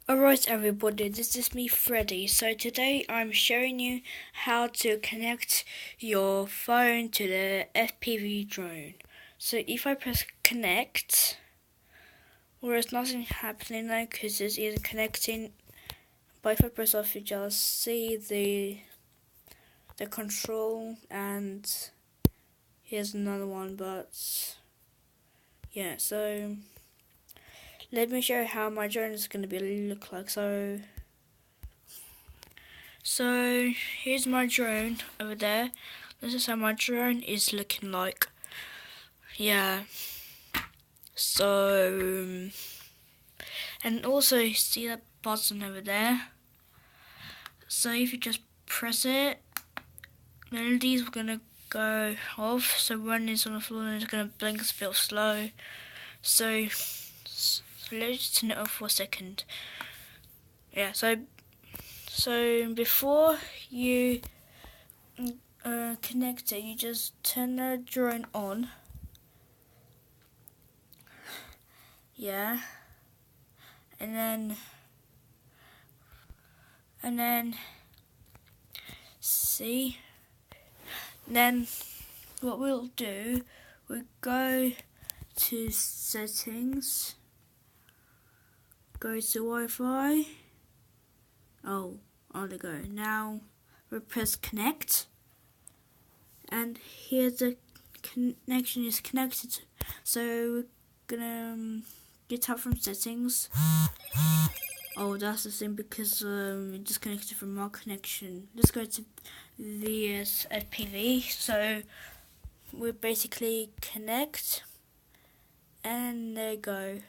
Alright everybody, this is me Freddy. So today I'm showing you how to connect your phone to the FPV drone. So if I press connect, there's nothing happening now because it's either connecting, but if I press off you just see the control, and here's another one, but yeah, so let me show you how my drone is going to look like. So here's my drone over there. This is how my drone is looking like. Yeah. So, and also see that button over there. So if you just press it, the LEDs are gonna go off. So when it's on the floor, it's gonna blink a bit slow. So let's turn it off for a second. Yeah. So before you connect it, you just turn the drone on. Yeah. And then see. Then what we'll do, we go to settings, go to Wi-Fi. Oh, there we go. Now we press connect, and here the connection is connected. So we're gonna get out from settings. Oh, that's the thing because it disconnected from our connection. Let's go to VS FPV. So we basically connect, and there you go.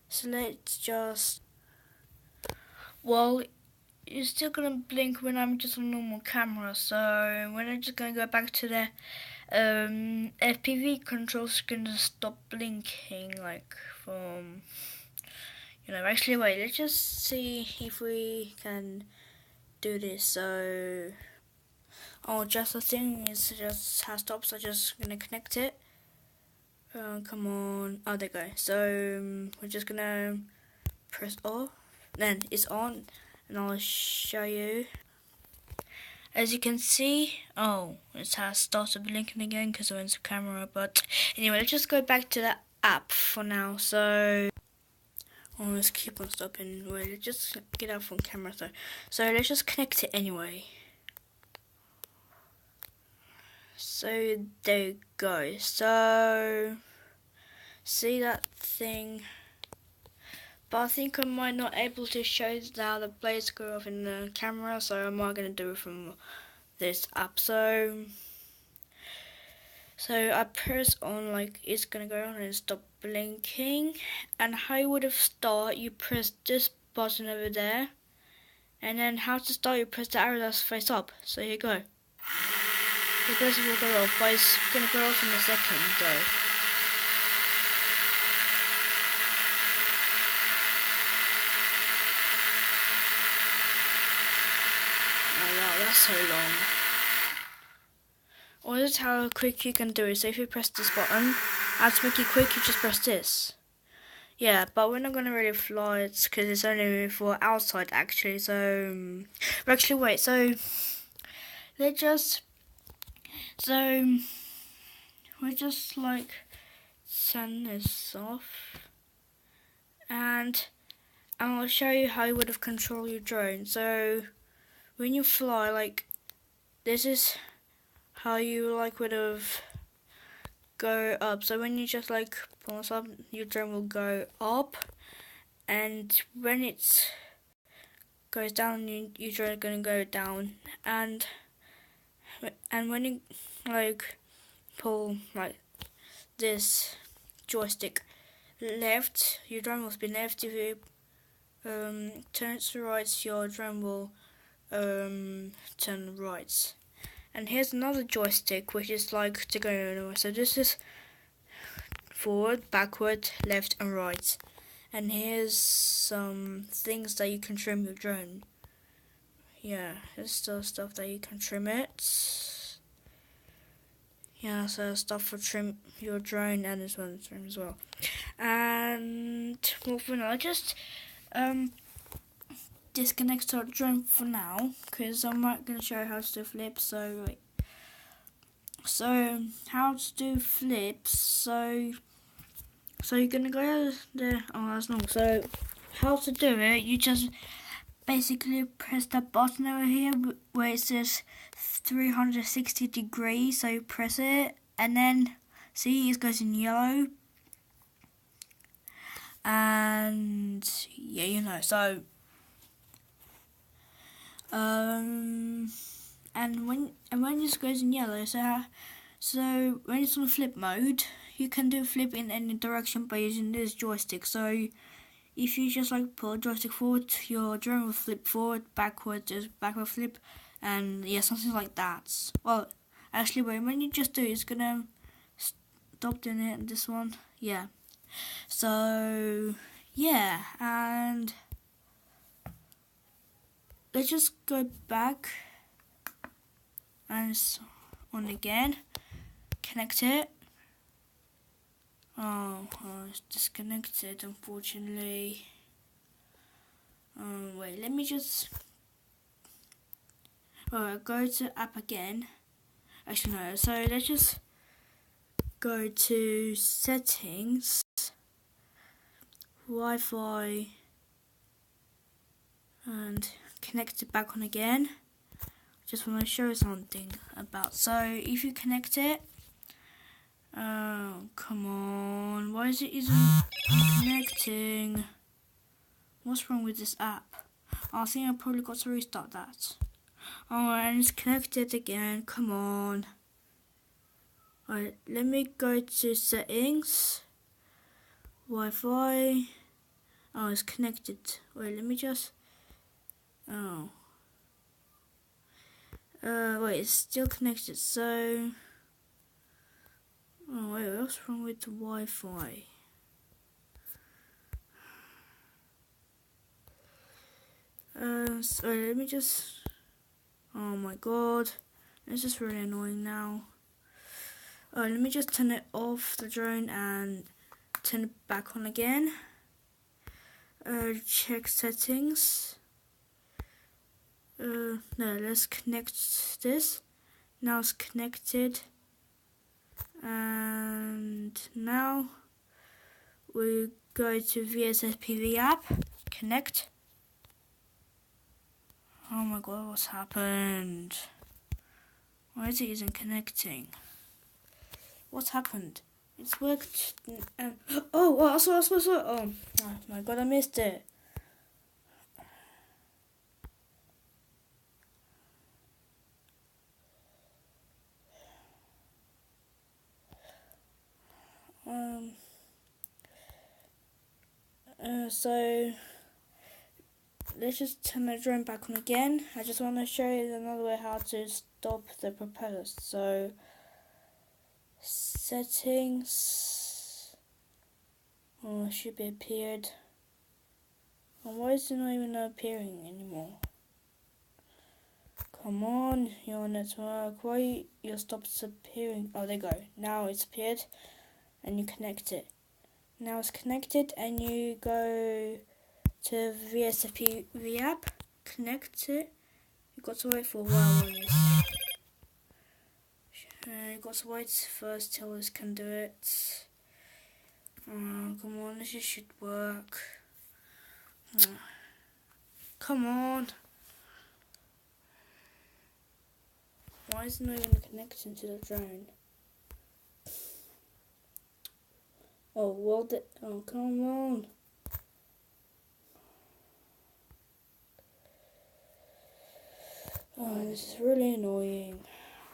So let's just, well, it's still gonna blink when I'm just on normal camera. So when I'm just gonna go back to the FPV controls, gonna stop blinking, like from, actually wait, let's just see if we can do this. So just the thing is just has stopped, so just gonna connect it. Come on, there you go. So we're just gonna press off, then it's on, and I'll show you. As you can see, it has started blinking again because I went to camera. But anyway, let's just go back to the app for now. So let's keep on stopping. Wait, let's just get out from camera. So let's just connect it anyway. So there you go. So see that thing, but I think I might not able to show how the blades go off in the camera, so I'm not gonna do it from this app. So I press on, like it's gonna go on and stop blinking. And how you would have start, you press this button over there, and then how to start, you press the arrow that's face up. So here you go. The blades will go off, but it's gonna go off in a second though. Oh wow, that's so long. Or this is how quick you can do it. So if you press this button, and to make it quick, you just press this. Yeah, but we're not gonna really fly it because it's only for outside actually. So actually wait. So we just like turn this off, and I'll show you how you would have control your drone. So when you fly, like this is how you would have go up. So when you just pulse up, your drone will go up, and when it goes down, your drone is gonna go down. And when you pull this joystick left, your drone will spin left. If you turn it to right, your drone will turn right. And here's another joystick, which is to go anywhere. So this is forward, backward, left, and right. And here's some things that you can trim your drone. Yeah, here's the stuff that you can trim it. Yeah, so stuff for trim your drone, and this one trim as well. And well, for now, just disconnect our drone for now, because I'm not going to show you how to do flips. So wait. So how to do flips? So you're gonna go there. Oh, that's not. So how to do it? You just basically press that button over here where it says 360 degrees. So you press it, and then see it goes in yellow. And yeah, you know. So and when this goes in yellow, so when it's on flip mode, you can do flip in any direction by using this joystick. So if you just like pull a joystick forward, your drone will flip forward, backward, just backward flip, and yeah, something like that. Well, actually, wait, when you just do it, it's gonna stop doing it. This one, yeah. So yeah, and let's just go back and it's on again. Connect it. Oh, it's disconnected, unfortunately. Wait, let me just. Alright, go to app again. Actually, no. So let's just go to settings, Wi-Fi, and connect it back on again. Just want to show something about. So if you connect it, oh come on, why is it isn't connecting? What's wrong with this app? I think I probably got to restart that. Alright, and it's connected again. Come on. Alright, let me go to settings, Wi-Fi. Oh, it's connected. Wait, let me just. Oh. Wait, it's still connected. So. Oh wait, what's wrong with the Wi-Fi? So let me just. Oh my god, it's just really annoying now. Let me just turn it off the drone and turn it back on again. Check settings. No, let's connect this. Now it's connected. And now we go to FPV app. Connect. Oh my god, what's happened? Why is it isn't connecting? What's happened? It's worked. I saw. Oh my god, I missed it. So let's just turn the drone back on again. I just want to show you another way how to stop the propellers. So settings. Oh, it should be appeared. And why is it not even appearing anymore? Come on, your network. Why your stops appearing? Oh, there you go. Now it's appeared, and you connect it. Now it's connected, and you go to VSFPV app, connect it. You've got to wait for a while on this. You've got to wait first till this can do it. Oh, come on, this should work. Come on. Why is it not even connecting to the drone? Oh, well, oh, come on. Oh, this is really annoying.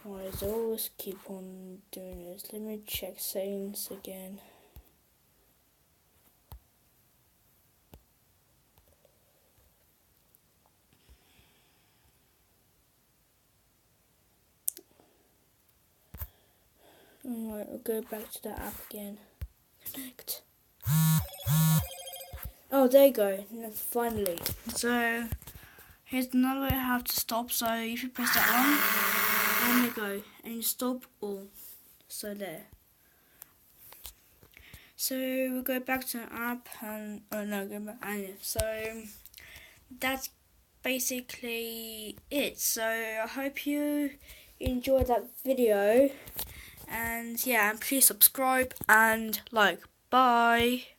Why does it always keep on doing this? Let me check settings again. Alright, I'll go back to the app again. Connect. Oh, there you go. Finally. So, here's another way how to stop. So, if you press that one, and there you go. And you stop all. So, there. So, we'll go back to the app and. Oh, no, go back. And, so, that's basically it. So I hope you enjoyed that video, and yeah, and please subscribe and like. Bye.